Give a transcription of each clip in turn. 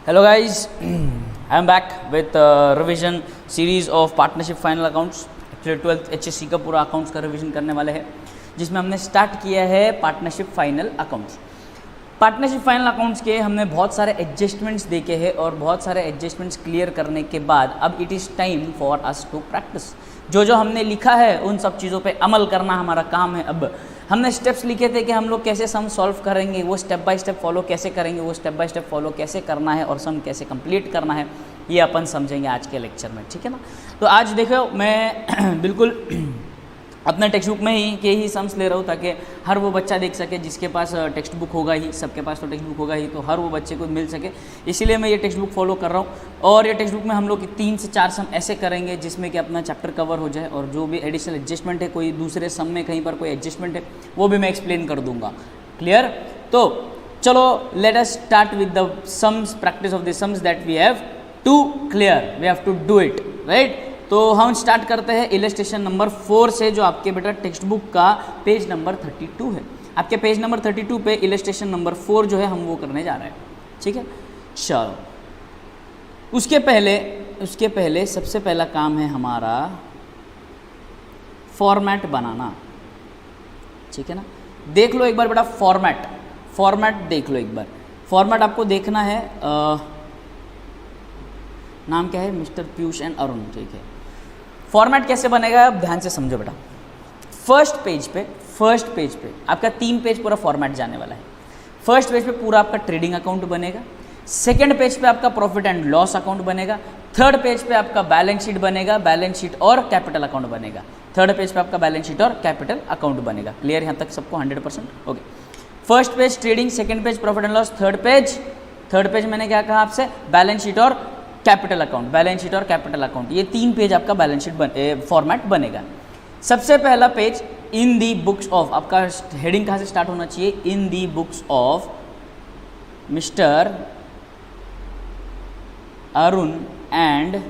Hello guys, I am back with revision series of partnership final accounts. Actually 12th HSC का पूरा accounts का revision करने वाले हैं, जिसमें हमने स्टार्ट किया है partnership final accounts. Partnership final accounts के हमने बहुत सारे एडजस्टमेंट्स देखे हैं और बहुत सारे एडजस्टमेंट्स क्लियर करने के बाद अब it is time for us to practice. जो हमने लिखा है उन सब चीज़ों पे अमल करना हमारा काम है। अब हमने स्टेप्स लिखे थे कि हम लोग कैसे सम सॉल्व करेंगे, वो स्टेप बाय स्टेप फॉलो कैसे करेंगे, वो स्टेप बाय स्टेप फॉलो कैसे करना है और सम कैसे कंप्लीट करना है, ये अपन समझेंगे आज के लेक्चर में, ठीक है ना। तो आज देखो मैं बिल्कुल अपने टेक्स्ट बुक में ही सम्स ले रहा हूँ ताकि हर वो बच्चा देख सके जिसके पास टेक्स्ट बुक होगा ही, सबके पास तो टेक्स्ट बुक होगा ही, तो हर वो बच्चे को मिल सके, इसीलिए मैं ये टेक्स्ट बुक फॉलो कर रहा हूँ। और ये टेक्स्ट बुक में हम लोग 3 से 4 सम ऐसे करेंगे जिसमें कि अपना चैप्टर कवर हो जाए, और जो भी एडिशनल एडजस्टमेंट है, कोई दूसरे सम में कहीं पर कोई एडजस्टमेंट है, वो भी मैं एक्सप्लेन कर दूंगा। क्लियर? तो चलो let us start with the sums, practice of the sums that we have to clear, we have to do it, right. तो हम स्टार्ट करते हैं इलस्ट्रेशन नंबर 4 से, जो आपके बेटा टेक्स्ट बुक का पेज नंबर 32 है। आपके पेज नंबर 32 पे इलस्ट्रेशन नंबर 4 जो है हम वो करने जा रहे हैं, ठीक है। चलो उसके पहले सबसे पहला काम है हमारा फॉर्मेट बनाना, ठीक है ना। देख लो एक बार बेटा फॉर्मेट देख लो एक बार। फॉर्मेट आपको देखना है, नाम क्या है, मिस्टर पीयूष एंड अरुण, ठीक है। फॉर्मेट कैसे बनेगा आप ध्यान से समझो बेटा। फर्स्ट पेज पे आपका 3 पेज पूरा फॉर्मेट जाने वाला है। फर्स्ट पेज पे पूरा आपका ट्रेडिंग अकाउंट बनेगा, सेकंड पेज पे आपका प्रॉफिट एंड लॉस अकाउंट बनेगा, थर्ड पेज पे आपका बैलेंस शीट बनेगा, बैलेंस शीट और कैपिटल अकाउंट बनेगा, थर्ड पेज पे आपका बैलेंस शीट और कैपिटल अकाउंट बनेगा। क्लियर यहाँ तक सबको 100%? Okay. First page trading, second page profit and loss, third page मैंने क्या कहा आपसे, बैलेंस शीट और कैपिटल अकाउंट, बैलेंस शीट और कैपिटल अकाउंट, ये 3 पेज आपका बैलेंस शीट फॉर्मेट बनेगा। सबसे पहला page in the books of, आपका हेडिंग कहाँ से स्टार्ट होना चाहिए, in the books of mister Arun and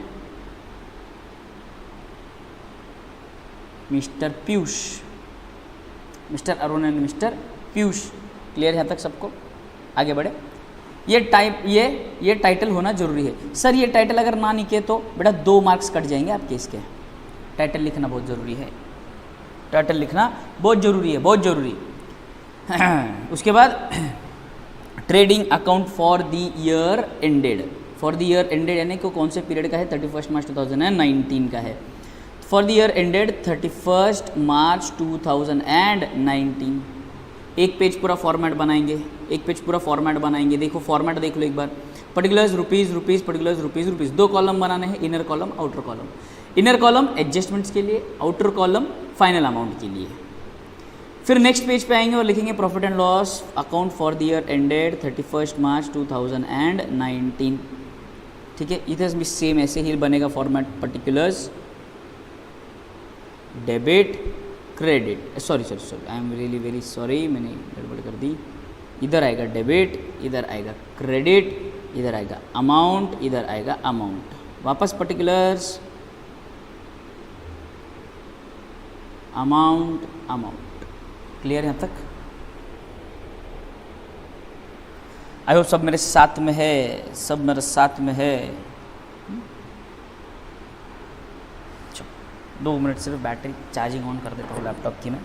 mister Piyush, mister Arun and mister Piyush. Clear यहाँ तक सबको? आगे बढ़े। ये टाइटल होना जरूरी है। सर ये टाइटल अगर ना लिखे तो बेटा 2 मार्क्स कट जाएंगे आपके इसके। टाइटल लिखना बहुत ज़रूरी है, टाइटल लिखना बहुत ज़रूरी है, बहुत ज़रूरी। उसके बाद trading account for the year ended, for the year ended यानी कि कौन से पीरियड का है, 31 मार्च 2019 का है। फॉर द ईयर एंडेड 31 मार्च 2019। एक पेज पूरा फॉर्मेट बनाएंगे, देखो फॉर्मेट देख लो एक बार। पर्टिकुलर्स रुपीज़, पर्टिकुलर्स 2 कॉलम बनाने हैं, inner column outer column. Inner column adjustments के लिए, आउटर कॉलम फाइनल अमाउंट के लिए। फिर नेक्स्ट पेज पे आएंगे और लिखेंगे profit and loss account for the year ended 31 मार्च 2019, ठीक है। इधर भी सेम ऐसे ही बनेगा format, particulars, debit, credit, sorry I am really very sorry, मैंने गड़बड़ कर दी। इधर आएगा डेबिट, इधर आएगा क्रेडिट, इधर आएगा अमाउंट, इधर आएगा अमाउंट, वापस पर्टिकुलर्स, अमाउंट। क्लियर यहाँ तक? आई होप सब मेरे साथ में है, 2 मिनट सिर्फ बैटरी चार्जिंग ऑन कर देता हूँ लैपटॉप की मैं।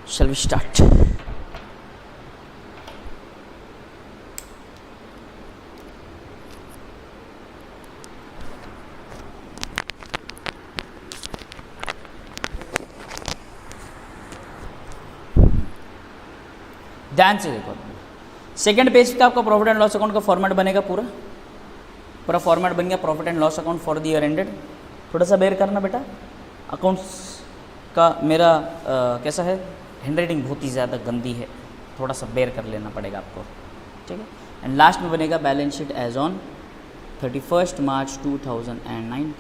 Shall we start? ध्यान से देखो। सेकंड पेज का आपका प्रॉफिट एंड लॉस अकाउंट का फॉर्मेट बनेगा, पूरा फॉर्मेट बन गया। Profit and loss account for the year ended. थोड़ा सा बेयर करना बेटा, अकाउंट्स का मेरा कैसा है, हैंडराइटिंग बहुत ही ज़्यादा गंदी है, थोड़ा सा बेयर कर लेना पड़ेगा आपको, ठीक है। एंड लास्ट में बनेगा बैलेंस शीट एज ऑन 31 मार्च 2019।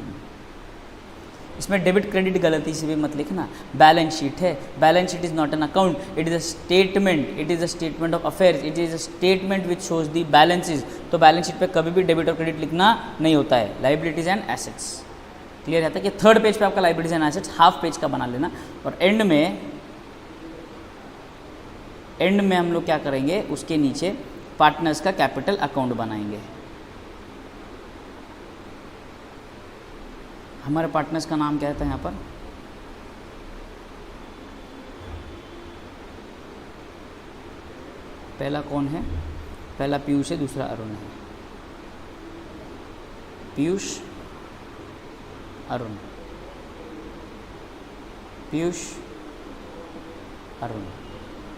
इसमें डेबिट क्रेडिट गलती से भी मत लिखना। बैलेंस शीट है, balance sheet is not an account, it is a statement, it is a statement of affairs, it is a statement which shows the balances. तो balance sheet पे कभी भी डेबिट और क्रेडिट लिखना नहीं होता है। लाइबिलिटीज एंड एसेट्स क्लियर रहता है कि थर्ड पेज पे आपका liabilities and assets half page का बना लेना, और एंड में हम लोग क्या करेंगे, उसके नीचे पार्टनर्स का कैपिटल अकाउंट बनाएंगे। हमारे पार्टनर्स का नाम क्या था यहाँ पर, पहला कौन है, पहला पीयूष है, दूसरा अरुण है। पीयूष अरुण, पीयूष अरुण,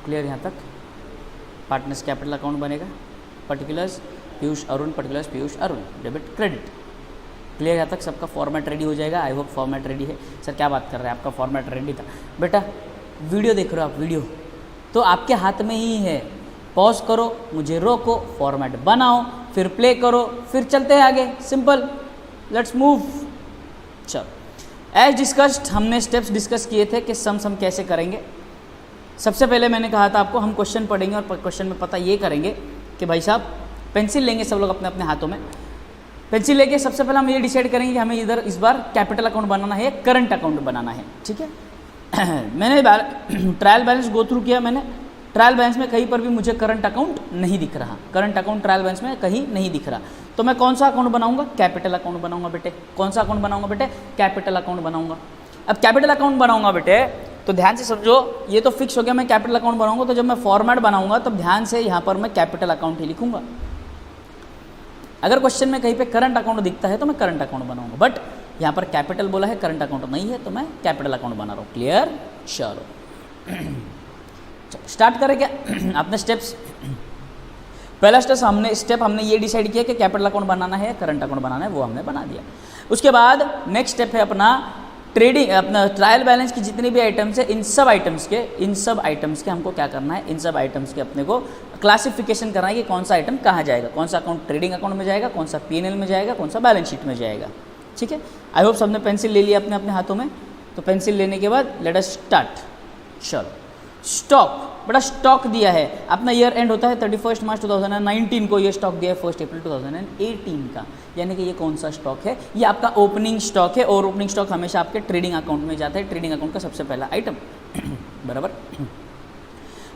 क्लियर यहाँ तक। पार्टनर्स कैपिटल अकाउंट बनेगा, particulars Piyush Arun, particulars Piyush Arun, debit credit, clear यहाँ तक। सबका फॉर्मेट रेडी हो जाएगा। आई होप फॉर्मेट रेडी है। सर क्या बात कर रहे हैं, आपका फॉर्मेट रेडी था। बेटा वीडियो देख रहे हो आप, वीडियो तो आपके हाथ में ही है। पॉज करो, मुझे रोको, फॉर्मेट बनाओ, फिर प्ले करो, फिर चलते हैं आगे। Simple, let's move. चलो, एज डिस्कस्ड हमने स्टेप्स डिस्कस किए थे कि सम कैसे करेंगे। सबसे पहले मैंने कहा था आपको हम क्वेश्चन पढ़ेंगे और क्वेश्चन में पता ये करेंगे कि भाई साहब पेंसिल लेंगे सब लोग अपने अपने हाथों में। पेंसिल लेके सबसे पहले हम ये डिसाइड करेंगे कि हमें इधर इस बार कैपिटल अकाउंट बनाना है, करंट अकाउंट बनाना है, ठीक है। मैंने ट्रायल बैलेंस गो थ्रू किया। मैंने ट्रायल बैलेंस में कहीं पर भी मुझे करंट अकाउंट नहीं दिख रहा, करंट अकाउंट ट्रायल बैलेंस में कहीं नहीं दिख रहा। तो मैं कौन सा अकाउंट बनाऊंगा, कैपिटल अकाउंट बनाऊंगा बेटे। कौन सा अकाउंट बनाऊंगा बेटे, कैपिटल अकाउंट बनाऊंगा। अब कैपिटल अकाउंट बनाऊंगा बेटे तो ध्यान से समझो, ये तो फिक्स हो गया मैं कैपिटल अकाउंट बनाऊंगा। तो जब मैं फॉर्मेट बनाऊंगा तब ध्यान से यहाँ पर मैं कैपिटल अकाउंट ही लिखूंगा। अगर क्वेश्चन में कहीं पे करंट अकाउंट दिखता है तो मैं करंट अकाउंट बनाऊंगा, बट यहाँ पर कैपिटल बोला है, करंट अकाउंट नहीं है, तो मैं कैपिटल अकाउंट बना रहा हूँ। क्लियर, चलो स्टार्ट करें क्या अपने स्टेप्स। पहला स्टेप हमने ये डिसाइड किया कि कैपिटल अकाउंट बनाना है, करंट अकाउंट बनाना है, वो हमने बना दिया। उसके बाद नेक्स्ट स्टेप है अपना ट्रेडिंग, अपना ट्रायल बैलेंस की जितनी भी आइटम्स है, इन सब आइटम्स के हमको क्या करना है, इन सब आइटम्स के अपने को क्लासिफिकेशन करना है कि कौन सा आइटम कहाँ जाएगा, कौन सा अकाउंट ट्रेडिंग अकाउंट में जाएगा, कौन सा P&L में जाएगा, कौन सा बैलेंस शीट में जाएगा। ठीक है, आई होप सबने पेंसिल ले लिया अपने अपने हाथों में। तो पेंसिल लेने के बाद लेट अस स्टार्ट। चलो स्टॉक, बड़ा स्टॉक दिया है अपना, ईयर एंड होता है 31 मार्च 2019 को, ये स्टॉक दिया है 1 अप्रैल 2018 का, यानी कि ये कौन सा स्टॉक है, ये आपका ओपनिंग स्टॉक है। और ओपनिंग स्टॉक हमेशा आपके ट्रेडिंग अकाउंट में जाता है, ट्रेडिंग अकाउंट का सबसे पहला आइटम बराबर।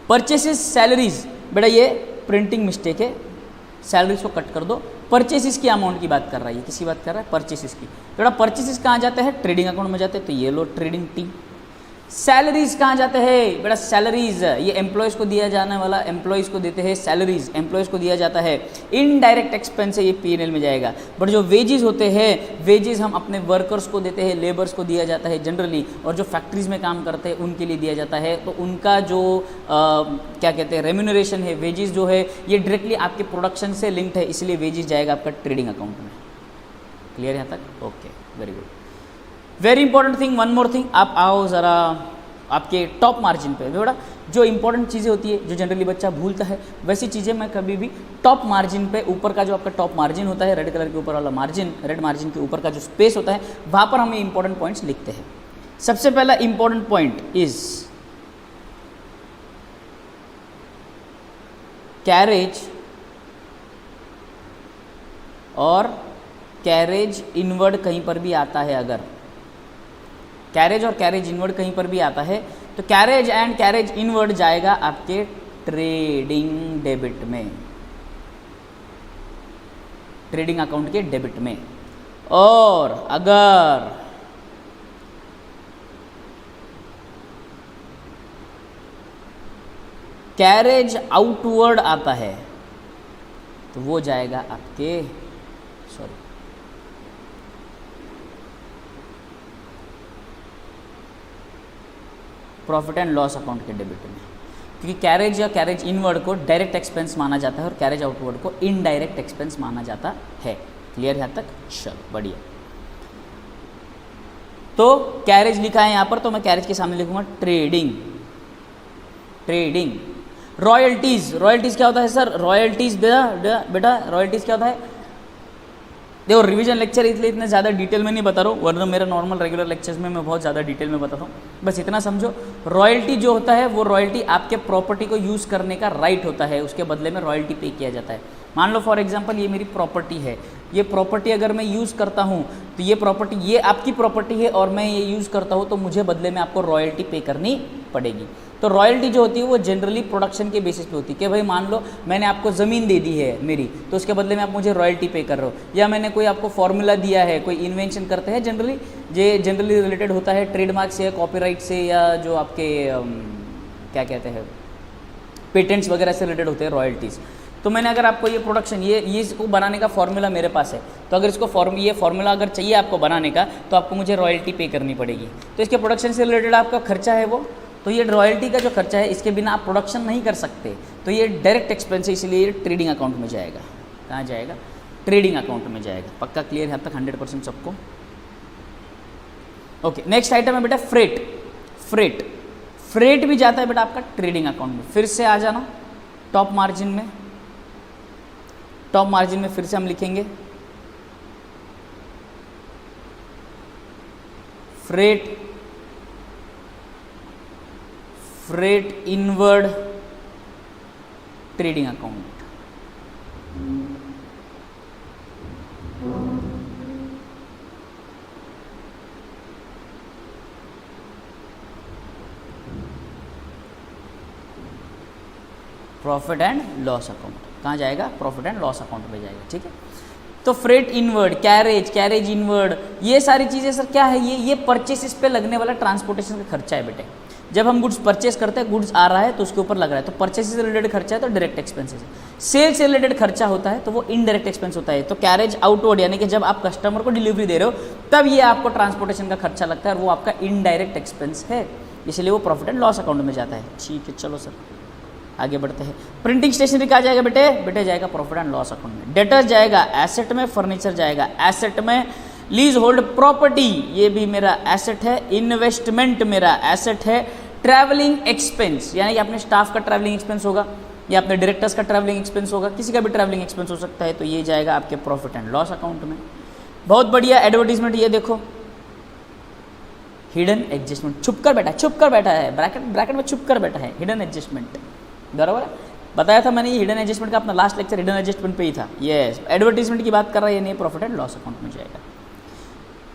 परचेसेस सैलरीज, बेटा ये प्रिंटिंग मिस्टेक है, सैलरीज को कट कर दो। परचेसेस की अमाउंट की बात कर रहा है, ये किसी बात कर रहा है परचेसेस की। बेटा परचेसेस कहाँ जाते हैं, ट्रेडिंग अकाउंट में जाते हैं, तो ये लो ट्रेडिंग टी। सैलरीज कहाँ जाते हैं, बेटा सैलरीज ये एम्प्लॉयज़ को दिया जाने वाला, एम्प्लॉयज़ को देते हैं सैलरीज, एम्प्लॉयज़ को दिया जाता है। इनडायरेक्ट एक्सपेंस है, ये P&L में जाएगा। बट जो वेजेस होते हैं, वेजेस हम अपने वर्कर्स को देते हैं, लेबर्स को दिया जाता है जनरली, और जो फैक्ट्रीज में काम करते हैं उनके लिए दिया जाता है। तो उनका जो क्या कहते हैं रेम्यूनरेशन है, वेजेस जो है, ये डायरेक्टली आपके प्रोडक्शन से लिंक्ड है, इसलिए वेजेस जाएगा आपका ट्रेडिंग अकाउंट में। क्लियर यहाँ तक, okay very good. Very important thing, one more thing, आप आओ ज़रा आपके टॉप मार्जिन पे। बेटा जो इंपॉर्टेंट चीज़ें होती है, जो जनरली बच्चा भूलता है, वैसी चीज़ें मैं कभी भी टॉप मार्जिन पे, ऊपर का जो आपका टॉप मार्जिन होता है, रेड कलर के ऊपर वाला मार्जिन, रेड मार्जिन के ऊपर का जो स्पेस होता है, वहाँ पर हम ये इंपॉर्टेंट पॉइंट्स लिखते हैं। सबसे पहला इंपॉर्टेंट पॉइंट इज कैरेज और कैरेज इनवर्ड कहीं पर भी आता है, अगर कैरेज और कैरेज इनवर्ड कहीं पर भी आता है तो कैरेज एंड कैरेज इनवर्ड जाएगा आपके ट्रेडिंग डेबिट में, ट्रेडिंग अकाउंट के डेबिट में। और अगर कैरेज आउटवर्ड आता है तो वो जाएगा आपके प्रॉफिट एंड लॉस अकाउंट के डेबिट में, क्योंकि कैरेज या कैरेज इनवर्ड को डायरेक्ट एक्सपेंस माना जाता है और कैरेज आउटवर्ड को इनडायरेक्ट एक्सपेंस माना जाता है। क्लियर यहाँ तक, चलो बढ़िया। तो कैरेज लिखा है यहाँ पर, तो मैं कैरेज के सामने लिखूंगा ट्रेडिंग। ट्रेडिंग रॉयल्टीज, रॉयल्टीज क्या होता है सर, रॉयल्टीज बेटा रॉयल्टीज क्या होता है, देखो रिवीजन लेक्चर इसलिए इतने ज़्यादा डिटेल में नहीं बता रहा हूँ, वरना मेरा नॉर्मल रेगुलर लेक्चर्स में मैं बहुत ज़्यादा डिटेल में बताता हूँ। बस इतना समझो, रॉयल्टी जो होता है वो रॉयल्टी आपके प्रॉपर्टी को यूज़ करने का राइट होता है, उसके बदले में रॉयल्टी पे किया जाता है। मान लो फॉर एग्जांपल ये मेरी प्रॉपर्टी है, ये प्रॉपर्टी अगर मैं यूज़ करता हूँ तो ये प्रॉपर्टी, ये आपकी प्रॉपर्टी है और मैं ये यूज़ करता हूँ तो मुझे बदले में आपको रॉयल्टी पे करनी पड़ेगी। तो रॉयल्टी जो होती है वो जनरली प्रोडक्शन के बेसिस पे होती है कि भाई मान लो मैंने आपको ज़मीन दे दी है मेरी, तो उसके बदले में आप मुझे रॉयल्टी पे कर रहे हो, या मैंने कोई आपको फॉर्मूला दिया है, कोई इन्वेंशन करते हैं जनरली, ये जनरली रिलेटेड होता है ट्रेडमार्क से, कॉपीराइट से, या जो आपके क्या कहते हैं पेटेंट्स वगैरह से रिलेटेड होते हैं रॉयल्टीज़। तो मैंने अगर आपको ये प्रोडक्शन, ये इसको बनाने का फॉर्मूला मेरे पास है, तो अगर इसको ये फॉर्मूला अगर चाहिए आपको बनाने का तो आपको मुझे रॉयल्टी पे करनी पड़ेगी। तो इसके प्रोडक्शन से रिलेटेड आपका खर्चा है वो, तो ये रॉयल्टी का जो खर्चा है इसके बिना आप प्रोडक्शन नहीं कर सकते, तो ये डायरेक्ट एक्सपेंस है, इसलिए ये ट्रेडिंग अकाउंट में जाएगा। कहाँ जाएगा? ट्रेडिंग अकाउंट में जाएगा। पक्का क्लियर है अब तक 100% सबको? ओके, नेक्स्ट आइटम है बेटा फ्रेट। फ्रेट फ्रेट भी जाता है बेटा आपका ट्रेडिंग अकाउंट में। फिर से आ जाना टॉप मार्जिन में, टॉप मार्जिन में फिर से हम लिखेंगे freight, freight inward trading account. Profit and loss account कहाँ जाएगा? प्रॉफिट एंड लॉस अकाउंट में जाएगा। ठीक है, तो फ्रेट इनवर्ड, कैरेज इनवर्ड, ये सारी चीज़ें सर क्या है? ये परचेसिस पे लगने वाला ट्रांसपोर्टेशन का खर्चा है बेटे। जब हम गुड्स परचेस करते हैं, गुड्स आ रहा है तो उसके ऊपर लग रहा है, तो परचेस से रिलेटेड खर्चा है तो डायरेक्ट एक्सपेंसेस है। सेल से रिलेटेड खर्चा होता है तो वो इनडायरेक्ट एक्सपेंस होता है। तो कैरेज आउटवर्ड यानी कि जब आप कस्टमर को डिलीवरी दे रहे हो तब ये आपको ट्रांसपोर्टेशन का खर्चा लगता है और वो आपका इनडायरेक्ट एक्सपेंस है, इसलिए वो प्रॉफिट एंड लॉस अकाउंट में जाता है। ठीक है, चलो सर आगे बढ़ते हैं। प्रिंटिंग स्टेशनरी कहाँ जाएगा बेटे जाएगा प्रॉफिट एंड लॉस अकाउंट में। डेटर्स जाएगा एसेट में, फर्नीचर जाएगा एसेट में, लीज होल्ड प्रॉपर्टी ये भी मेरा एसेट है, इन्वेस्टमेंट मेरा एसेट है, ट्रैवलिंग एक्सपेंस यानी कि अपने स्टाफ का ट्रैवलिंग एक्सपेंस होगा या अपने डायरेक्टर्स का ट्रैवलिंग एक्सपेंस होगा, किसी का भी ट्रैवलिंग एक्सपेंस हो सकता है, तो ये जाएगा आपके प्रॉफिट एंड लॉस अकाउंट में। बहुत बढ़िया एडवर्टीजमेंट, ये देखो हिडन एडजस्टमेंट, छुप कर बैठा है, ब्रैकेट में छुप कर बैठा है, हिडन एडजस्टमेंट। बराबर है, बताया था मैंने ये हिडन एडजस्टमेंट का, अपना लास्ट लेक्चर हिडन एडजस्टमेंट पे ही था। यस, एडवर्टीजमेंट की बात कर रहा है, ये नहीं प्रॉफिट एंड लॉस अकाउंट में जाएगा।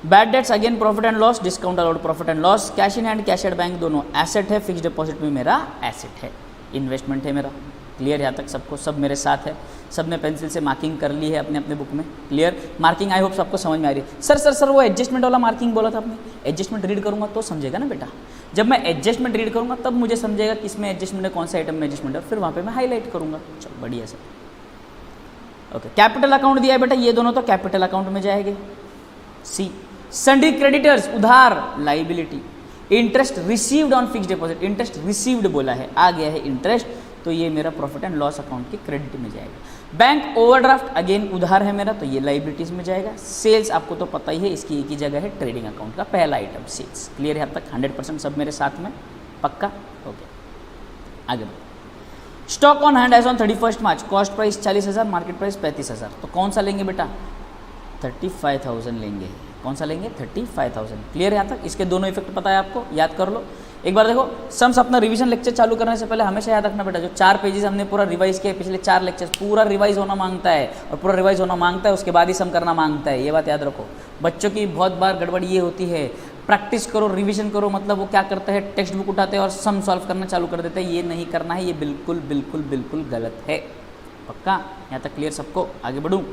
Bad debts again profit and loss, discount allowed profit and loss, cash in hand cash at bank दोनों एसेट है, फिक्स डिपॉजिट में मेरा एसेट है, इन्वेस्टमेंट है मेरा। क्लियर यहाँ तक सबको? सब मेरे साथ है, सब ने पेंसिल से मार्किंग कर ली है अपने अपने बुक में। Clear marking? आई होप सबको समझ में आ रही है। सर वो एडजस्टमेंट वाला मार्किंग बोला था आपने, एडजस्टमेंट रीड करूंगा तो समझेगा ना बेटा। जब मैं एडजस्टमेंट रीड करूंगा तब मुझे समझेगा किसमें एडजस्टमेंट है, कौन सा आइटम में एडजस्टमेंट है, फिर वहाँ पे मैं हाईलाइट करूंगा। चलो बढ़िया सर। ओके, कैपिटल अकाउंट दिया है बेटा, ये दोनों तो कैपिटल अकाउंट में जाएंगे। सी सन्ड्री क्रेडिटर्स उधार liability, interest received on fix deposit, interest received बोला है, आ गया है इंटरेस्ट, तो ये मेरा प्रॉफिट एंड लॉस अकाउंट के क्रेडिट में जाएगा। बैंक ओवरड्राफ्ट अगेन उधार है मेरा, तो ये लाइबिलिटीज में जाएगा। सेल्स आपको तो पता ही है, इसकी एक ही जगह है, ट्रेडिंग अकाउंट का पहला आइटम सेल्स। क्लियर है अब तक? 100% सब मेरे साथ में? पक्का? ओके, आगे बढ़ो। Stock on hand as on 31 March, cost price 40,000, market price 35,000, तो कौन सा लेंगे बेटा? 35,000 लेंगे। कौन सा लेंगे? 35,000। क्लियर है यहाँ तक? इसके दोनों इफेक्ट पता है आपको, याद कर लो एक बार। देखो सम्स अपना रिवीजन लेक्चर चालू करने से पहले हमेशा याद रखना बेटा, जो 4 पेजेस हमने पूरा रिवाइज किया, पिछले 4 लेक्चर्स पूरा रिवाइज होना मांगता है, और पूरा रिवाइज होना मांगता है उसके बाद ही सम करना मांगता है, ये बात याद रखो। बच्चों की बहुत बार गड़बड़ ये होती है, प्रैक्टिस करो रिविजन करो, मतलब वो क्या करते हैं टेक्स्ट बुक उठाते हैं और सम सॉल्व करना चालू कर देते हैं, ये नहीं करना है, ये बिल्कुल बिल्कुल बिल्कुल गलत है। पक्का? यहाँ तक क्लियर सबको? आगे बढ़ूँ।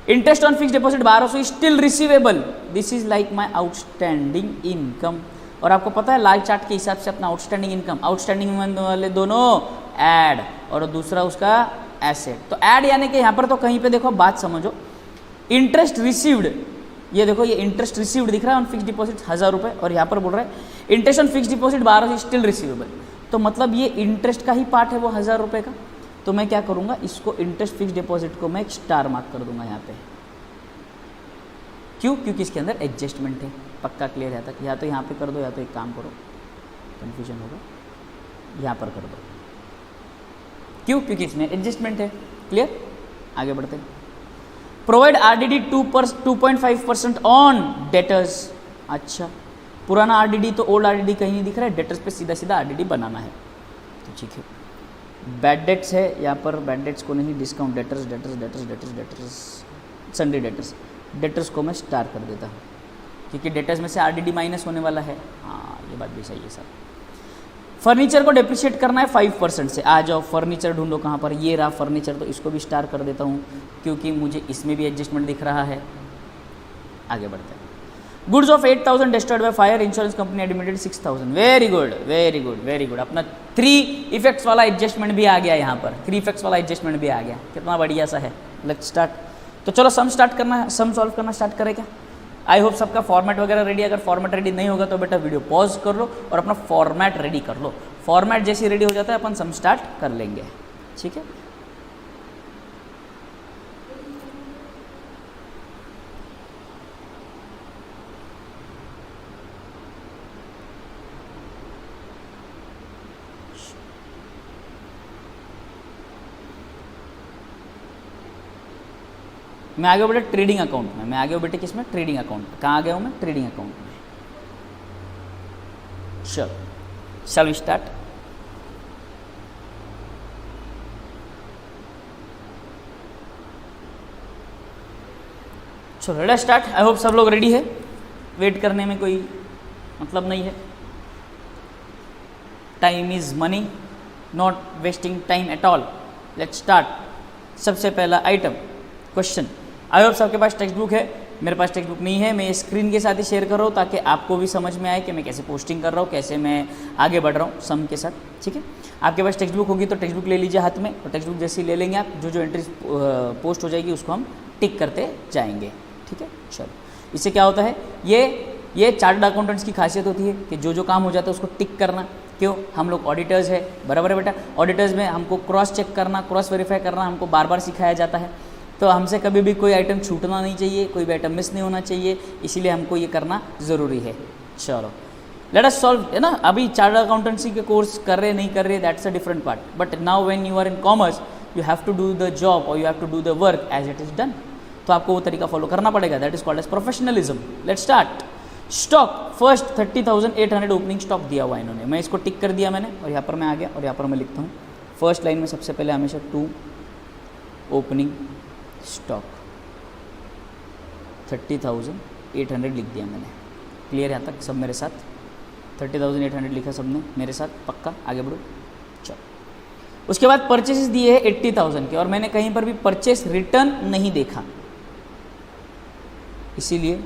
Interest on fix deposit 1200 still receivable, this is like my outstanding income. और आपको पता है लाल चार्ट के हिसाब से अपना आउटस्टैंडिंग इनकम, आउटस्टैंडिंग वाले दोनों ऐड और दूसरा उसका एसेट। तो ऐड यानी कि यहाँ पर तो कहीं पे देखो बात समझो, इंटरेस्ट रिसीव्ड, ये देखो ये इंटरेस्ट रिसीव्ड दिख रहा है ऑन फिक्स डिपॉजिट 1000 रुपये, और यहाँ पर बोल रहा है interest on fix deposit 1200 still receivable, तो मतलब ये इंटरेस्ट का ही पार्ट है वो 1000 रुपये का। तो मैं क्या करूँगा, इसको इंटरेस्ट फिक्स डिपॉजिट को मैं एक स्टार मार्क कर दूंगा यहाँ पे। क्यों? क्योंकि इसके अंदर एडजस्टमेंट है। पक्का क्लियर है तक? या तो यहाँ पे कर दो या तो एक काम करो, कन्फ्यूजन होगा, यहाँ पर कर दो। क्यों? क्योंकि इसमें एडजस्टमेंट है। क्लियर? आगे बढ़ते हैं। Provide RDD 2.5% on debtors. अच्छा, पुराना RDD तो ओल्ड RDD कहीं नहीं दिख रहा है, डेटर्स पे सीधा सीधा RDD बनाना है, तो ठीक है। बैड डेट्स है यहाँ पर, बैड डेट्स को नहीं, discount debtors debtors debtors debtors debtors Sunday debtors, debtors को मैं स्टार कर देता हूँ क्योंकि डेटर्स में से RDD माइनस होने वाला है। हाँ, ये बात भी सही है सर। फर्नीचर को डेप्रिशिएट करना है 5% से। आ जाओ, फर्नीचर ढूंढो कहाँ पर, ये रहा फर्नीचर, तो इसको भी स्टार कर देता हूँ क्योंकि मुझे इसमें भी एडजस्टमेंट दिख रहा है। आगे बढ़ते हैं। Goods of 8,000 destroyed by fire, insurance company admitted 6,000। Very good very good very good. अपना 3 इफेक्ट्स वाला एडजस्टमेंट भी आ गया यहाँ पर, 3 इफेक्ट्स वाला एडजस्टमेंट भी आ गया, कितना बढ़िया सा है। Let's start. तो चलो सम स्टार्ट करना है, सम सॉल्व करना स्टार्ट करें क्या? आई होप सबका फॉर्मेट वगैरह रेडी। अगर फॉर्मेट रेडी नहीं होगा तो बेटा वीडियो पॉज कर लो और अपना फॉर्मेट रेडी कर लो। फॉर्मेट जैसे रेडी हो जाता है अपन सम स्टार्ट कर लेंगे, ठीक है। मैं आ गया बेटा ट्रेडिंग अकाउंट में, मैं आ गया बेटे किसमें? ट्रेडिंग अकाउंट में। कहाँ आ गया हूँ मैं? ट्रेडिंग अकाउंट में। चलो शैल स्टार्ट। चलो रेडी स्टार्ट। आई होप सब लोग रेडी है, वेट करने में कोई मतलब नहीं है। Time is money, not wasting time at all. Let's start. सबसे पहला आइटम क्वेश्चन। आई होप सबके पास टेक्स्ट बुक है, मेरे पास टेक्स्ट बुक नहीं है। मैं स्क्रीन के साथ ही शेयर कर रहा हूँ ताकि आपको भी समझ में आए कि मैं कैसे पोस्टिंग कर रहा हूँ, कैसे मैं आगे बढ़ रहा हूँ सम के साथ, ठीक है। आपके पास टेक्स्ट बुक होगी तो टेक्स्ट बुक ले लीजिए हाथ में, और टेक्स्ट बुक जैसे ही ले लेंगे आप, जो जो एंट्रीज पोस्ट हो जाएगी उसको हम टिक करते जाएंगे, ठीक है। चलो, इससे क्या होता है, ये चार्टर्ड अकाउंटेंट्स की खासियत होती है कि जो जो काम हो जाता है उसको टिक करना। क्यों? हम लोग ऑडिटर्स है, बराबर है बेटा। ऑडिटर्स में हमको क्रॉस चेक करना, क्रॉस वेरीफाई करना हमको बार बार सिखाया जाता है, तो हमसे कभी भी कोई आइटम छूटना नहीं चाहिए, कोई भी आइटम मिस नहीं होना चाहिए, इसीलिए हमको ये करना ज़रूरी है। चलो लेट अस सॉल्व, है ना। अभी चार्टर्ड अकाउंटेंसी के कोर्स कर रहे नहीं कर रहे, that's a different part, but now when you are in commerce you have to do the job और you have to do the work as it is done. तो आपको वो तरीका फॉलो करना पड़ेगा, that is called as professionalism. Let's start. Stock first 30,800 opening stock दिया हुआ इन्होंने, मैं इसको टिक कर दिया मैंने, और यहाँ पर मैं आ गया और यहाँ पर मैं लिखता हूँ फर्स्ट लाइन में सबसे पहले हमेशा 2 ओपनिंग स्टॉक 30,800 लिख दिया मैंने। क्लियर यहाँ तक सब मेरे साथ? 30,800 लिखा सबने मेरे साथ, पक्का? आगे बढ़ो। चलो, उसके बाद परचेसेस दिए हैं 80,000 के, और मैंने कहीं पर भी परचेस रिटर्न नहीं देखा, इसीलिए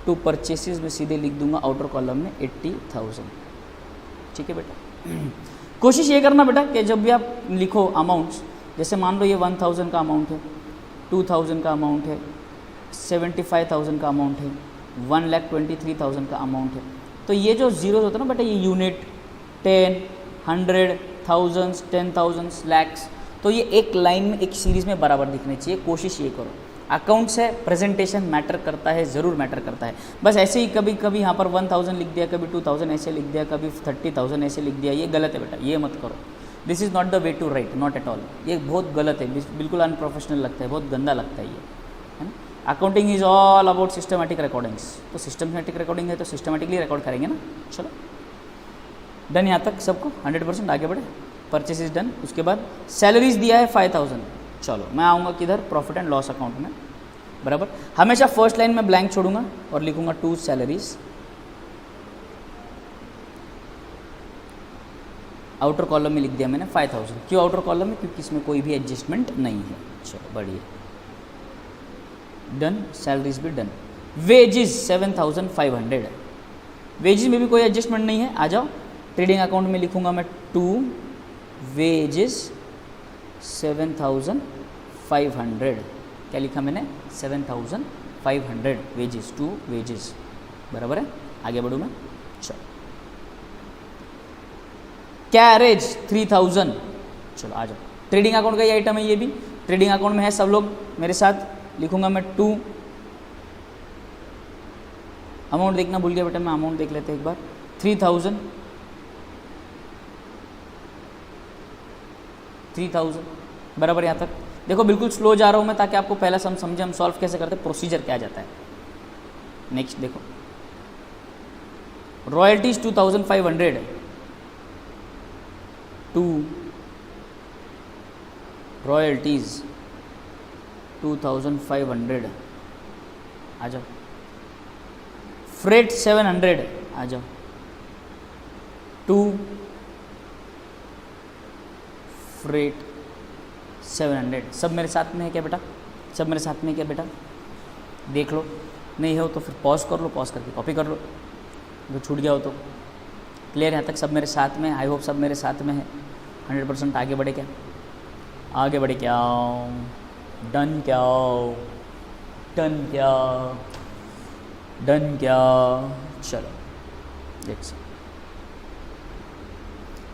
टू परचेसेस में सीधे लिख दूंगा आउटर कॉलम में 80,000, ठीक है बेटा। कोशिश ये करना बेटा कि जब भी आप लिखो अमाउंट्स, जैसे मान लो ये 1,000 का अमाउंट है, 2,000 का अमाउंट है, 75,000 का अमाउंट है, 1,23,000 का अमाउंट है, तो ये जो जीरो होता है ना बेटा, ये यूनिट 10, 100, थाउजेंड्स, 10,000, लैक्स, तो ये एक लाइन में एक सीरीज़ में बराबर दिखने चाहिए। कोशिश ये करो। अकाउंट्स है, प्रेजेंटेशन मैटर करता है, ज़रूर मैटर करता है। बस ऐसे ही कभी कभी यहाँ पर 1,000 लिख दिया, कभी 2,000 ऐसे लिख दिया, कभी 30,000 ऐसे लिख दिया, ये गलत है बेटा, ये मत करो। This is not the way to write, not at all. ये बहुत गलत है, बिल्कुल अनप्रोफेशनल लगता है, बहुत गंदा लगता है ये, है ना। Accounting is all about systematic recordings, तो सिस्टमेटिक रिकॉर्डिंग है तो सिस्टमेटिकली रिकॉर्ड करेंगे ना। चलो डन यहाँ तक सबको 100%। आगे बढ़े। Purchase is done. उसके बाद सैलरीज दिया है 5,000। चलो मैं आऊँगा किधर? प्रॉफिट एंड लॉस अकाउंट में, बराबर। हमेशा फर्स्ट लाइन में ब्लैंक छोड़ूंगा और लिखूंगा 2 सैलरीज। आउटर कॉलम में लिख दिया मैंने 5,000। क्यों आउटर कॉलम में? क्योंकि इसमें कोई भी एडजस्टमेंट नहीं है। चलो बढ़िया, डन। सैलरीज भी डन। वेजेस 7,500, वेजेस में भी कोई एडजस्टमेंट नहीं है। आ जाओ, ट्रेडिंग अकाउंट में लिखूंगा मैं 2 वेजेस 7,500। क्या लिखा मैंने? 7,500 वेजेस, 2 वेजेस, बराबर है। आगे बढ़ूँ मैं। चलो कैरेज 3,000। चलो आ जाओ, ट्रेडिंग अकाउंट का ये आइटम है, ये भी ट्रेडिंग अकाउंट में है। सब लोग मेरे साथ लिखूंगा मैं 2। अमाउंट देखना भूल गया बेटा, मैं अमाउंट देख लेते हैं एक बार। 3,000 बराबर। यहाँ तक देखो बिल्कुल स्लो जा रहा हूँ मैं ताकि आपको पहला सम समझे हम सॉल्व कैसे करते हैं, प्रोसीजर क्या जाता है। नेक्स्ट देखो, रॉयल्टीज 2500 टू रॉयल्टीज 2500 आ जाओ, फ्रेट 700 आ जाओ, टू फ्रेट 700। सब मेरे साथ में है क्या बेटा? सब मेरे साथ में है क्या बेटा? देख लो, नहीं हो तो फिर पॉज कर लो, पॉज करके कॉपी कर लो जो छूट गया हो तो। क्लियर यहाँ तक सब मेरे साथ में? आई होप सब मेरे साथ में है 100%। आगे बढ़े क्या? आगे बढ़े क्या? डन क्या? डन क्या? डन क्या? चलो लेट्स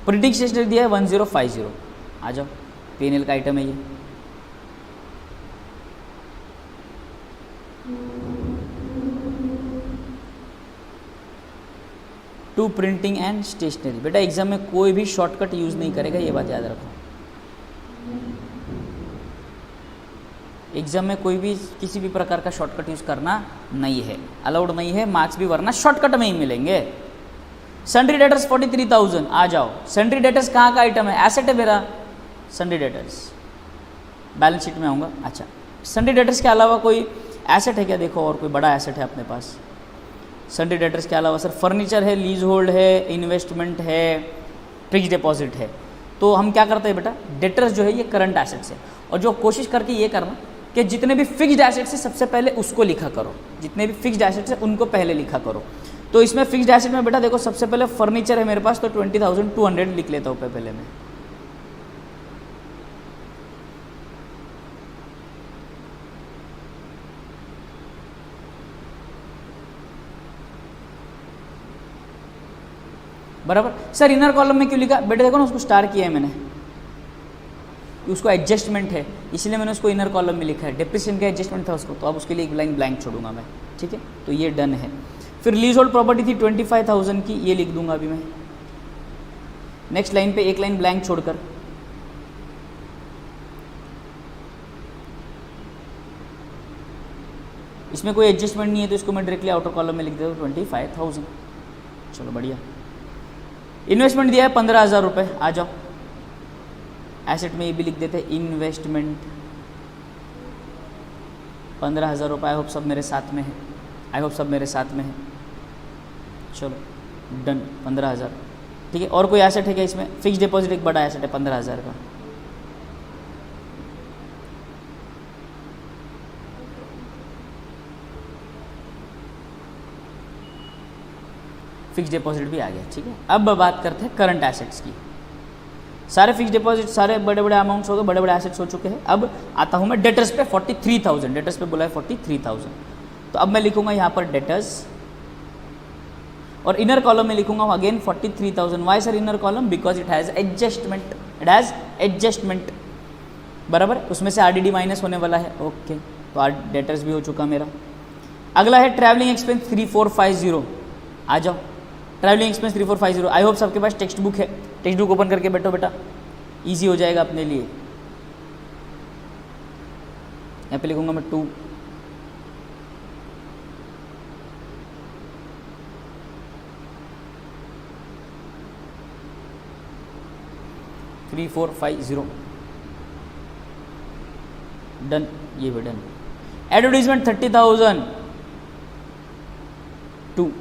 प्रिडिक्ट स्टेशनरी दिया है 1050। आ जाओ, पीएनएल का आइटम है ये। To printing and stationery. बेटा एग्जाम में कोई भी शॉर्टकट यूज नहीं करेगा, ये बात याद रखो। एग्जाम में कोई भी किसी भी प्रकार का शॉर्टकट यूज करना नहीं है, अलाउड नहीं है। मार्क्स भी वरना शॉर्टकट में ही मिलेंगे। Sundry debtors 43,000। आ जाओ, सन्ड्री डेटर्स कहाँ का आइटम है? एसेट है मेरा सन्ड्री डेटर्स, बैलेंस शीट में आऊँगा। अच्छा, सन्ड्री डेटर्स के अलावा कोई एसेट है क्या? देखो और कोई बड़ा एसेट है अपने पास? सन्ड्री डेटर्स के अलावा सर फर्नीचर है, लीज होल्ड है, इन्वेस्टमेंट है, फिक्स डिपॉजिट है। तो हम क्या करते हैं बेटा, डेटर्स जो है ये करंट एसेट्स है, और जो कोशिश करके ये करना कि जितने भी फिक्स्ड एसेट्स है सबसे पहले उसको लिखा करो, जितने भी फिक्स्ड एसेट्स है उनको पहले लिखा करो। तो इसमें फिक्स्ड एसेट में बेटा देखो सबसे पहले फर्नीचर है मेरे पास, तो 20,200 लिख लेता हूँ पहले मैं। बराबर। सर इनर कॉलम में क्यों लिखा? बेटे देखो ना, उसको स्टार किया है मैंने, उसको एडजस्टमेंट है इसलिए मैंने उसको इनर कॉलम में लिखा है। डिप्रिसिएशन का एडजस्टमेंट था उसको, तो अब उसके लिए एक लाइन ब्लैंक छोड़ूंगा मैं, ठीक है। तो ये डन है। फिर लीज होल्ड प्रॉपर्टी थी 25,000 की, ये लिख दूंगा अभी मैं नेक्स्ट लाइन पे, एक लाइन ब्लैंक छोड़कर। इसमें कोई एडजस्टमेंट नहीं है तो इसको मैं डायरेक्टली आउटर कॉलम में लिख देता हूँ 25,000। चलो बढ़िया। इन्वेस्टमेंट दिया है 15,000 रुपये। आ जाओ, एसेट में ये भी लिख देते हैं इन्वेस्टमेंट 15,000 रुपये। आई होप सब मेरे साथ में है, आई होप सब मेरे साथ में है। चलो डन, 15,000, ठीक है। और कोई एसेट है क्या इसमें? फिक्स डिपॉजिट एक बड़ा एसेट है 15,000 का। फिक्स डिपॉजिट भी आ गया, ठीक है। अब बात करते हैं करंट एसेट्स की। सारे फिक्स डिपॉजिट, सारे बड़े बड़े अमाउंट्स हो गए, बड़े बड़े एसेट्स हो चुके हैं। अब आता हूं मैं डेटर्स पे 43,000। डेटर्स पे बोला है 43,000, तो अब मैं लिखूंगा यहाँ पर डेटर्स, और इनर कॉलम में लिखूंगा again 43,000। Why sir inner column? Because it has adjustment, it has adjustment, बराबर। उसमें से आरडीडी माइनस होने वाला है, ओके। तो डेटर्स भी हो चुका मेरा। अगला है ट्रैवलिंग एक्सपेंस 3450। आ जाओ, ट्रैवलिंग एक्सपेंस 3450। आई होप सबके पास टेक्स्ट बुक है, टेक्स्ट बुक ओपन करके बैठो बेटा, इजी हो जाएगा अपने लिए। यहाँ पे लिखूंगा मैं 2, थ्री 4 5 0 डन, ये भी done. Advertisement 30,000 2,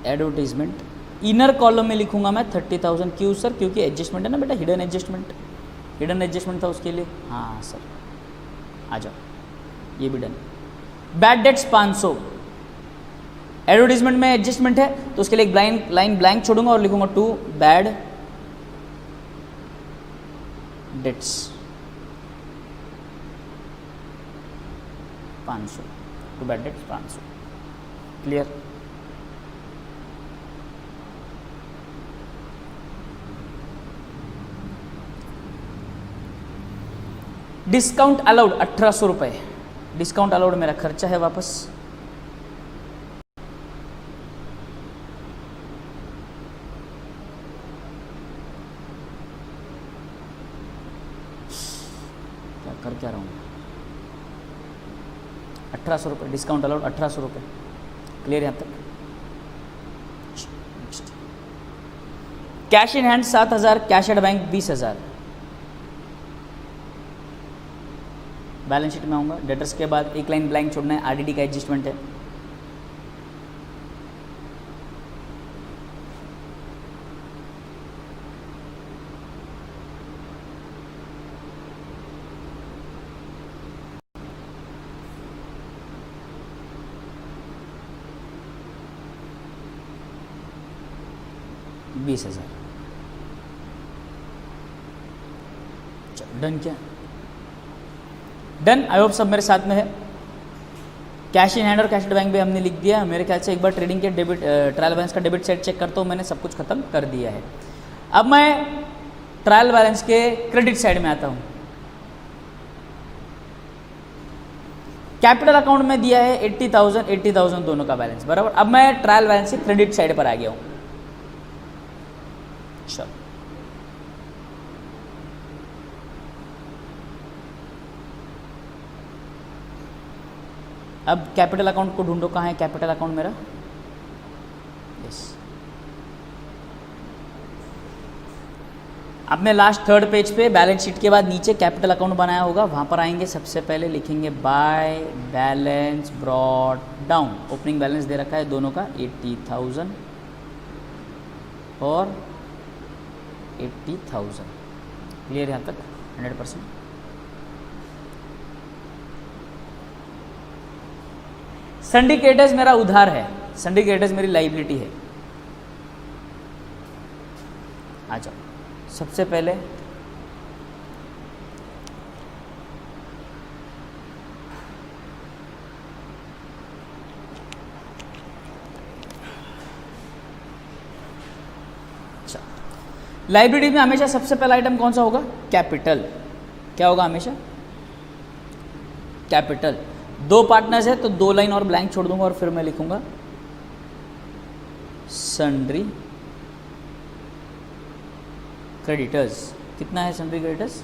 advertisement inner column में लिखूंगा मैं 30,000। क्यों सर? क्योंकि एडजस्टमेंट है ना बेटा, हिडन एडजस्टमेंट, हिडन एडजस्टमेंट था उसके लिए। हाँ सर, आ जाओ, ये भी डन। Bad debts 500। एडवर्टीजमेंट में एडजस्टमेंट है तो उसके लिए एक लाइन ब्लैंक छोड़ूंगा और लिखूंगा 2 bad debts 500, 2 bad debts 500। Clear? Discount allowed 1800 रुपये। डिस्काउंट अलाउड मेरा खर्चा है वापस। कर क्या रहा हूँ, 1800 रुपये डिस्काउंट अलाउड, 1800 रुपये। क्लियर यहाँ तक? Next, cash in hand 7000, cash at bank 20000। Balance sheet में आऊँगा, डेटर्स के बाद एक लाइन ब्लैंक छोड़ना है, आरडीडी का एडजस्टमेंट है। बीस हजार। चलो डन क्या? डन। आई होप सब मेरे साथ में है। कैश इन हैंड और कैश एट बैंक भी हमने लिख दिया। मेरे ख्याल से एक बार ट्रेडिंग के डेबिट ट्रायल बैलेंस का डेबिट साइड चेक करता हूँ, मैंने सब कुछ खत्म कर दिया है। अब मैं ट्रायल बैलेंस के क्रेडिट साइड में आता हूँ। कैपिटल अकाउंट में दिया है 80,000 80,000 दोनों का बैलेंस बराबर। अब मैं ट्रायल बैलेंस के क्रेडिट साइड पर आ गया हूँ। चलो अब कैपिटल अकाउंट को ढूंढो, कहाँ है कैपिटल अकाउंट मेरा? यस, आपने लास्ट थर्ड पेज पे बैलेंस शीट के बाद नीचे कैपिटल अकाउंट बनाया होगा, वहां पर आएंगे। सबसे पहले लिखेंगे by balance brought down. Opening balance दे रखा है दोनों का 80,000 और 80,000। क्लियर यहाँ तक? 100%। सिंडिकेटर्स मेरा उधार है, सिंडिकेटर्स मेरी लाइबिलिटी है। आ जाओ, सबसे पहले लाइबिलिटी में हमेशा सबसे पहला आइटम कौन सा होगा? कैपिटल। क्या होगा हमेशा? कैपिटल। दो पार्टनर्स है तो दो लाइन और ब्लैंक छोड़ दूंगा और फिर मैं लिखूंगा सन्ड्री क्रेडिटर्स। कितना है सन्ड्री क्रेडिटर्स?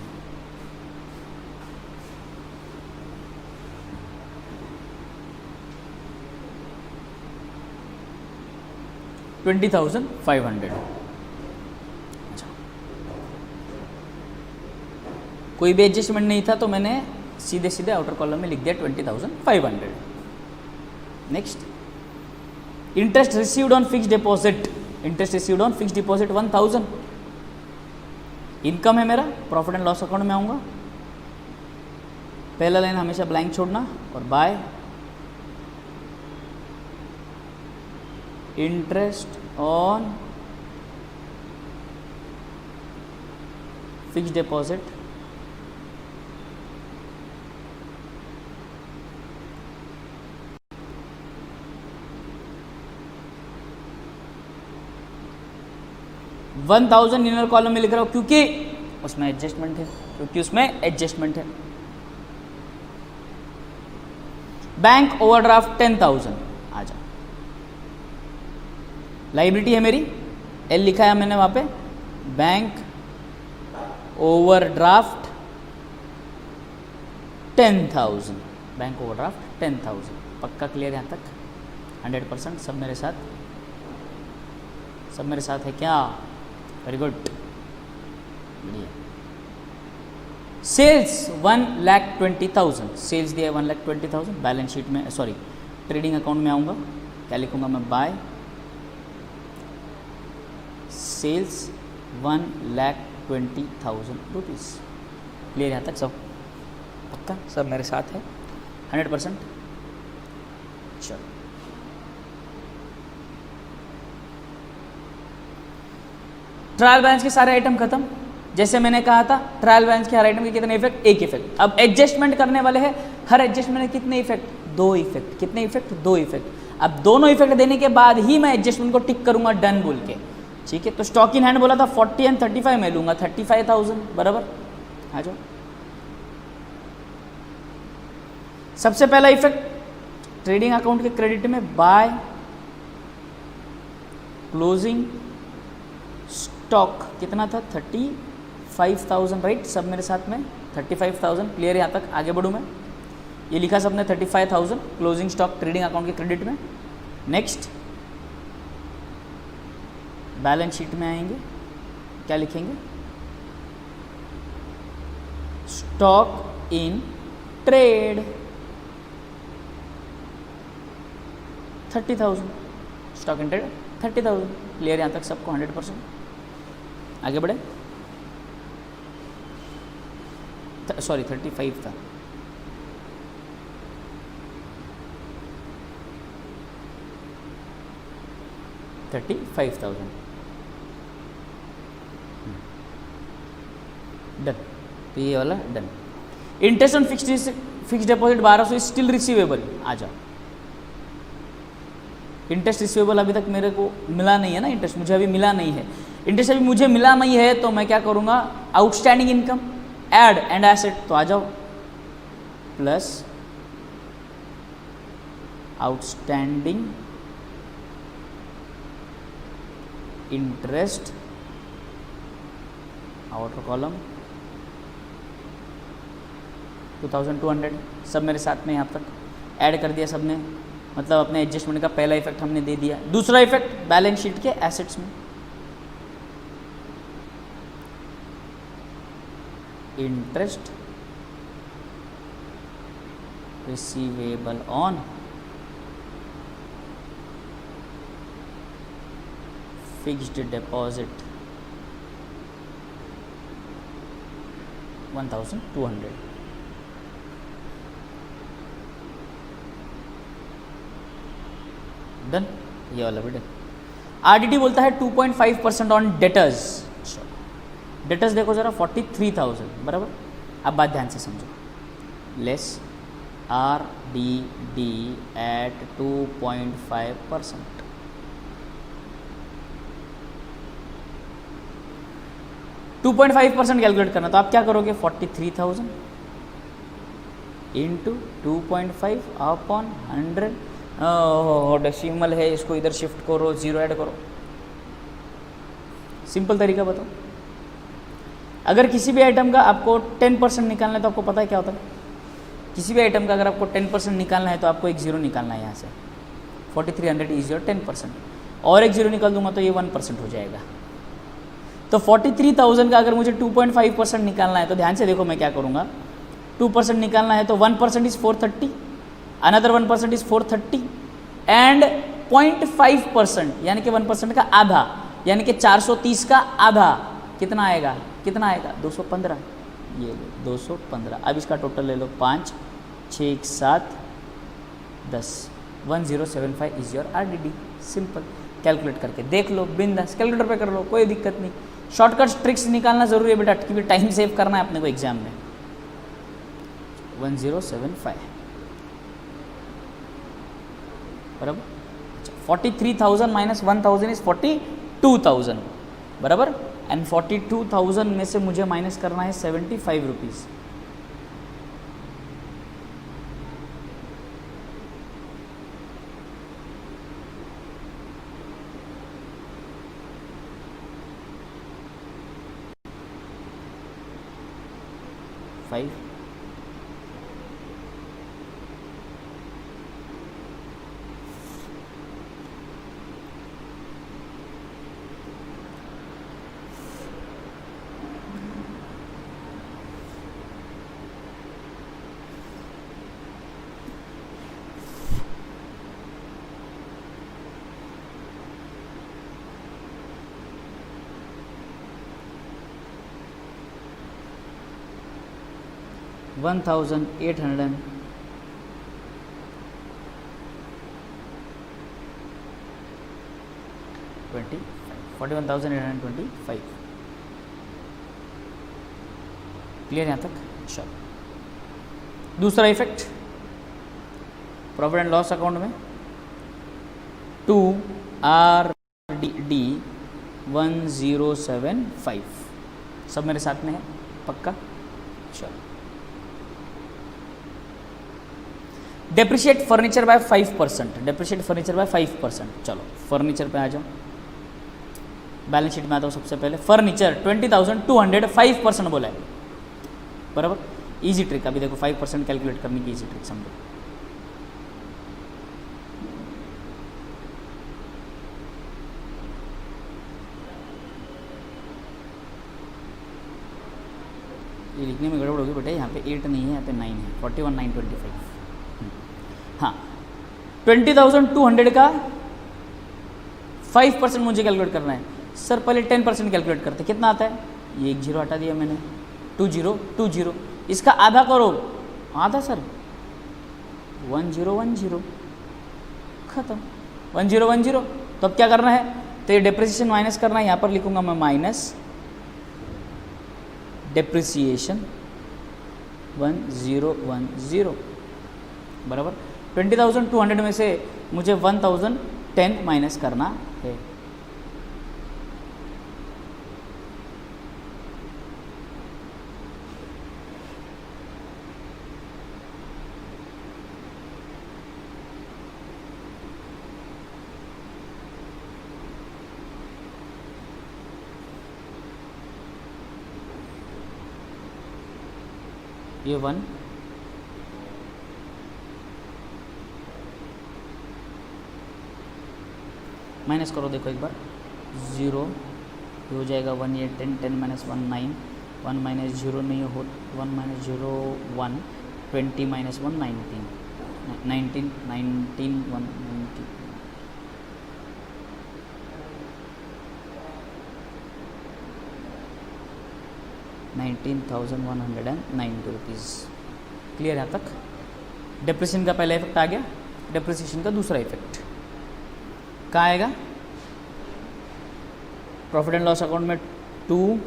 $20,500। कोई भी एडजस्टमेंट नहीं था तो मैंने सीधे सीधे आउटर कॉलम में लिख दिया 20,500। Next, interest received on fix deposit. Interest received on fix deposit 1,000। Income है मेरा, प्रॉफिट एंड लॉस अकाउंट में आऊंगा। पहला लाइन हमेशा ब्लैंक छोड़ना और bye interest on fix deposit 1,000 inner column में लिख रहा हूं क्योंकि उसमें एडजस्टमेंट है, बैंक ओवरड्राफ्ट 10,000। आ जाओ, लाइबिलिटी है मेरी, एल लिखा है मैंने वहां पे, बैंक ओवरड्राफ्ट 10,000। Bank overdraft 10,000। पक्का क्लियर यहां तक? 100%। सब मेरे साथ है क्या? वेरी गुड, बढ़िया। सेल्स 1,20,000। सेल्स दिया 1,20,000। बैलेंस शीट में, सॉरी ट्रेडिंग अकाउंट में आऊंगा। क्या लिखूंगा मैं? Bye sales 1,20,000 rupees. क्लियर यहाँ तक? सब पक्का? सब मेरे साथ है 100%। चलो, ट्रायल बैलेंस के सारे आइटम खत्म। जैसे मैंने कहा था, ट्रायल बैलेंस के हर आइटम के कितने इफेक्ट? एक इफेक्ट। अब एडजस्टमेंट करने वाले हैं, हर एडजस्टमेंट में कितने इफेक्ट? दो इफेक्ट। कितने इफेक्ट? दो इफेक्ट। अब दोनों इफेक्ट देने के बाद ही मैं एडजस्टमेंट को टिक करूंगा डन बोल के। ठीक है, तो स्टॉक इन हैंड बोला था 40 एंड 35 में लूंगा 35,000 बराबर। आ जाओ, सबसे पहला इफेक्ट ट्रेडिंग अकाउंट के क्रेडिट में बाय क्लोजिंग स्टॉक कितना था? 35,000 राइट। सब मेरे साथ में 35,000 क्लियर, यहाँ तक आगे बढ़ूँ मैं। ये लिखा सबने 35,000 क्लोजिंग स्टॉक ट्रेडिंग अकाउंट के क्रेडिट में। नेक्स्ट बैलेंस शीट में आएंगे, क्या लिखेंगे? Stock in trade 30,000, stock in trade 30,000 clear, यहाँ तक सबको 100%। आगे बढ़े, सॉरी 35 था, $35,000 डन। तो ये वाला done. Interest on fixed deposit 1200 still receivable. आ जाओ, इंटरेस्ट रिसीवेबल अभी तक मेरे को मिला नहीं है ना, इंटरेस्ट मुझे अभी मिला नहीं है। इंटरेस्ट अभी मुझे मिला नहीं है तो मैं क्या करूँगा? Outstanding income add and asset, तो आ जाओ plus outstanding interest, outer column 2200, सब मेरे साथ में यहाँ तक ऐड कर दिया सबने, मतलब अपने एडजस्टमेंट का पहला इफेक्ट हमने दे दिया। दूसरा इफेक्ट बैलेंस शीट के एसेट्स में, interest receivable on fixed deposit 1200 done. ये वाला भी डन। आरडीडी बोलता है 2.5% ऑन डेटर्स। डेटर्स देखो जरा 43,000 बराबर। अब बात ध्यान से समझो, less R D D at 2.5%। To 2.5% calculate करना, तो आप क्या करोगे? 43,000 इंटू 2.5 अपॉन 100। डेसिमल है, इसको इधर शिफ्ट करो, जीरो ऐड करो। सिंपल तरीका बताओ, अगर किसी भी आइटम का आपको 10% निकालना है तो आपको पता है क्या होता है? किसी भी आइटम का अगर आपको 10% निकालना है तो आपको एक जीरो निकालना है यहाँ से। 4300 इज योर 10%, और एक जीरो निकाल दूंगा तो ये 1% हो जाएगा। तो 43,000 का अगर मुझे 2.5% निकालना है तो ध्यान से देखो मैं क्या करूँगा। 2% निकालना है तो 1% इज 430, अनदर 1% इज 430 एंड 0.5% यानी कि 1% का आधा, यानी कि 430 का आधा कितना आएगा? कितना आएगा? 215। ये लो 215। अब इसका टोटल ले लो, 5 6 7 10, 1075 is your RDD. Simple, calculate करके देख लो, बिंदास कैलकुलेटर पे कर लो, कोई दिक्कत नहीं। शॉर्टकट ट्रिक्स निकालना जरूरी है बेटा, क्योंकि टाइम सेव करना है अपने को एग्जाम में। 1075 बराबर। 43,000 माइनस 1,000 इज 42,000 बराबर। एंड 42,000 में से मुझे माइनस करना है 75 रुपीज़। फाइव 1,800 41,825 क्लियर यहाँ तक? चलो दूसरा effect profit and loss account में 2 RDD 1075 सब मेरे साथ में है पक्का? चलो depreciate furniture bye 5%, depreciate furniture bye 5%। चलो फर्नीचर पे आ जाओ, बैलेंस शीट में आता हूँ सबसे पहले। फर्नीचर 20,200 5% बोला है बराबर। इजी ट्रिक, अभी देखो 5% कैलकुलेट करने की इजी ट्रिक समझो। ये लिखने में गड़बड़ होगी बेटा, यहाँ पे 8 नहीं है, यहाँ पे 9 है, 41,925। हाँ 20,200 का 5% मुझे कैलकुलेट करना है। सर पहले 10% कैलकुलेट करते, कितना आता है? ये एक जीरो हटा दिया मैंने, 2020, इसका आधा करो, आधा सर 1010 खत्म, 1010। तो अब क्या करना है? तो ये डेप्रिसिएशन माइनस करना है, यहाँ पर लिखूंगा मैं माइनस डेप्रिसिएशन 1010 बराबर। 20,200 में से मुझे 1,010 माइनस करना है। ये 1 माइनस करो, देखो एक बार 0 हो जाएगा 1, ये 10, 10 माइनस 1 9, 1 माइनस 0 नहीं हो, 1 माइनस 0 1, 20 माइनस 1 19, 19 19 1 90, 19,190 रुपीज़। क्लियर यहाँ तक? डेप्रिसिएशन का पहला इफेक्ट आ गया, डेप्रिसिएशन का दूसरा इफेक्ट कहाँ आएगा? प्रॉफिट एंड लॉस अकाउंट में 2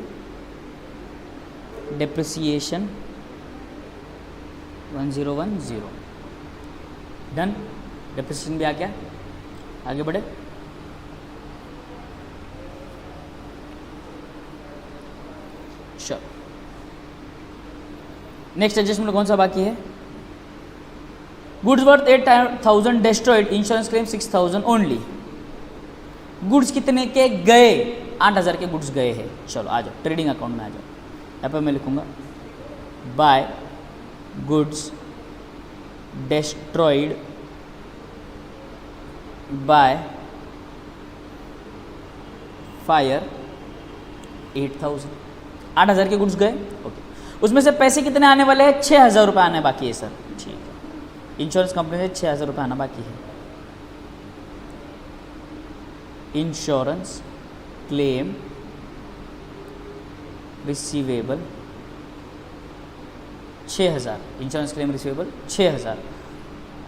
डेप्रिसिएशन 1010 डन। डेप्रिसिएशन भी आ गया, आगे बढ़े। चलो नेक्स्ट एडजस्टमेंट कौन सा बाकी है? Goods worth 8,000 destroyed, insurance claim 6,000 only. Goods कितने के गए? 8,000 के गुड्स गए हैं। चलो आ जाओ ट्रेडिंग अकाउंट में आ जाओ। यहाँ पर मैं लिखूंगा by goods destroyed by fire 8,000। 8,000 के गुड्स गए, ओके। उसमें से पैसे कितने आने वाले हैं? 6,000 रुपये आने बाकी है सर, ठीक है। इंश्योरेंस कंपनी से 6,000 रुपये आना बाकी है। Insurance claim receivable 6,000, insurance claim receivable 6,000।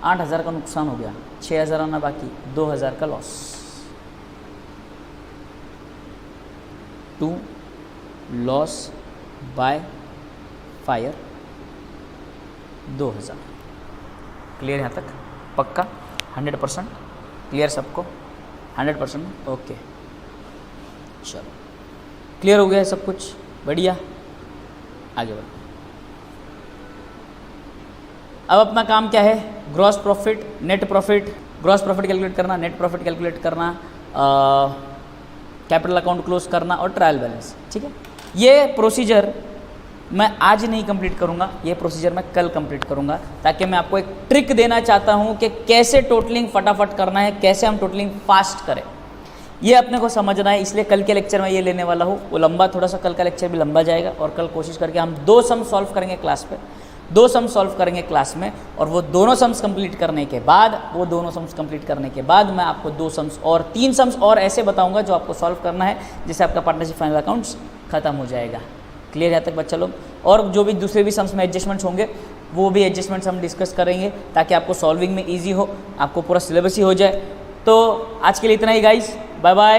8,000 का नुकसान हो गया, 6,000 आना बाकी, 2,000 का loss. 2 loss by fire 2,000। Clear यहाँ तक? पक्का 100% क्लियर सबको? 100% ओके। चलो क्लियर हो गया है सब कुछ, बढ़िया। आगे बढ़ो। अब अपना काम क्या है? Gross profit, net profit. Gross profit calculate करना, नेट प्रॉफिट कैलकुलेट करना, कैपिटल अकाउंट क्लोज करना और ट्रायल बैलेंस, ठीक है। ये प्रोसीजर मैं आज नहीं कंप्लीट करूंगा, ये प्रोसीजर मैं कल कंप्लीट करूंगा, ताकि मैं आपको एक ट्रिक देना चाहता हूं कि कैसे टोटलिंग फटाफट करना है, कैसे हम टोटलिंग फास्ट करें, ये अपने को समझना है। इसलिए कल के लेक्चर में ये लेने वाला हूँ। वो लंबा थोड़ा सा, कल का लेक्चर भी लंबा जाएगा। और कल कोशिश करके हम 2 सम सॉल्व करेंगे क्लास पे, 2 सम सॉल्व करेंगे क्लास में। और वो दोनों सम्स कंप्लीट करने के बाद, मैं आपको 2 सम्स और 3 सम्स और ऐसे बताऊंगा जो आपको सॉल्व करना है, जिससे आपका पार्टनरशिप फाइनल अकाउंट्स खत्म हो जाएगा। क्लियर है तक बच्चा लोग? और जो भी दूसरे भी सम्स में एडजस्टमेंट्स होंगे, वो भी एडजस्टमेंट्स हम डिस्कस करेंगे, ताकि आपको सॉल्विंग में ईजी हो, आपको पूरा सिलेबस ही हो जाए। तो आज के लिए इतना ही गाइस, बाय बाय,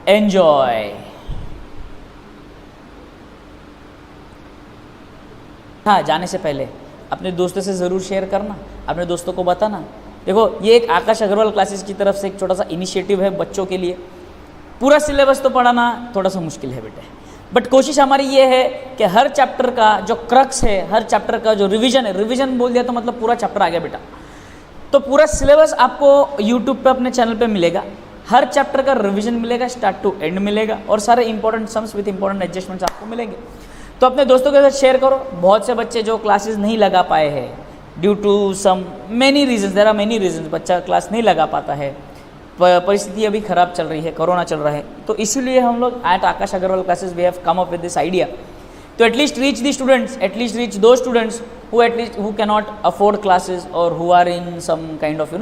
एन्जॉय। हाँ, जाने से पहले अपने दोस्तों से ज़रूर शेयर करना, अपने दोस्तों को बताना। देखो, ये एक आकाश अग्रवाल क्लासेस की तरफ से एक छोटा सा इनिशिएटिव है बच्चों के लिए। पूरा सिलेबस तो पढ़ाना थोड़ा सा मुश्किल है बेटे, बट कोशिश हमारी ये है कि हर चैप्टर का जो क्रक्स है, हर चैप्टर का जो रिवीजन है, रिवीजन बोल दिया तो मतलब पूरा चैप्टर आ गया बेटा, तो पूरा सिलेबस आपको यूट्यूब पे अपने चैनल पे मिलेगा। हर चैप्टर का रिवीजन मिलेगा, स्टार्ट टू एंड मिलेगा, और सारे important sums with important adjustments आपको मिलेंगे। तो अपने दोस्तों के साथ शेयर करो। बहुत से बच्चे जो क्लासेस नहीं लगा पाए हैं due to some many reasons, there are many reasons, बच्चा क्लास नहीं लगा पाता है, परिस्थिति अभी ख़राब चल रही है, कोरोना चल रहा है, तो इसीलिए हम लोग at Aakash Agrawal classes we have come up with this idea to at least reach the students, at least reach those students who cannot afford classes or who are in some kind of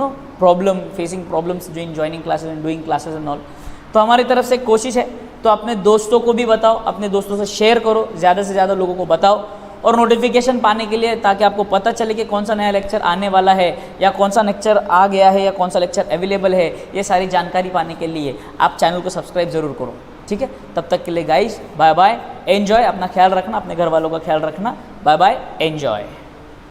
facing problems during joining classes and doing classes and all. तो हमारी तरफ से कोशिश है, तो अपने दोस्तों को भी बताओ, अपने दोस्तों से शेयर करो, ज़्यादा से ज़्यादा लोगों को बताओ, और नोटिफिकेशन पाने के लिए ताकि आपको पता चले कि कौन सा नया लेक्चर आने वाला है या कौन सा लेक्चर आ गया है या कौन सा लेक्चर अवेलेबल है, ये सारी जानकारी पाने के लिए आप चैनल को सब्सक्राइब ज़रूर करो। ठीक है, तब तक के लिए गाइस बाय बाय, एंजॉय, अपना ख्याल रखना, अपने घर वालों का ख्याल रखना, बाय बाय, एंजॉय।